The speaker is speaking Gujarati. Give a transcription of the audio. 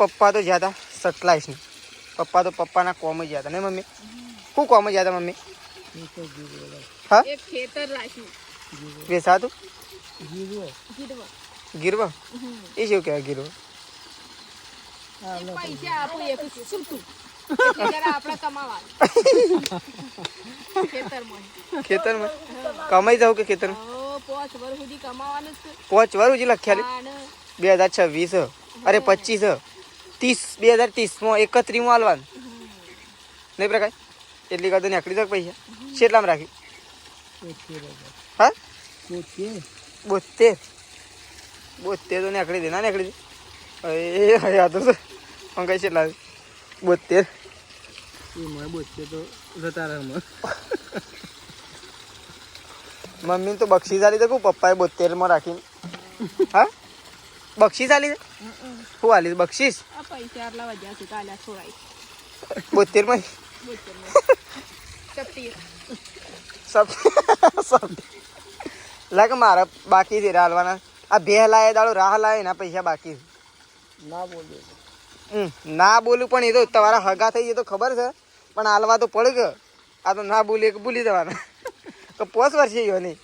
પપ્પા તો જ્યાં હતા 27 પપ્પા તો પપ્પાના કોમ જ ગયા હતા ને મમ્મી શું કોમ જ ગયા હતા મમ્મી હા એક ખેતર રાખ્યું વેસાતું ગીરવા ગીરવા એ શું કહેવાય ગીરવા પૈસા આપું એક છૂટું જરા આપણે કમાવા ખેતરમાં કમાઈ જાવ કે ખેતર 5 વર્ષ સુધી કમાવાનું જ 5 વાર ઉજી લખ્યા 2026 અરે 25 30 2030 માં 31 માં હાલવાનું નહીં પ્રકાશ એટલી કરતો નીકળી જાય પૈસા કેટલામાં રાખી હા 72 તો નીકળી દે ના નીકળી દે એ યાદ તો અંકાઈ કેટલા 72 તો જતા રહે મમ્મી તો બક્ષીસ આલી તો કહું પપ્પાએ 72 માં રાખીને હા બક્ષીસ આલી છે શું આલી બક્ષીસ આ પૈસા આટલા વધ્યા છે કાલે છોડાય 72 માં સબ લાગે મારા બાકી છે હાલવાના આ બે લાય દાડો રાહ લાય એના પૈસા બાકી ના બોલું પણ એ તો તમારા હગા થઈ જાય તો ખબર છે પણ હાલવા તો પડે કે આ તો ના બોલીએ કે ભૂલી જવાના તો 5 વર્ષ ગયો નહીં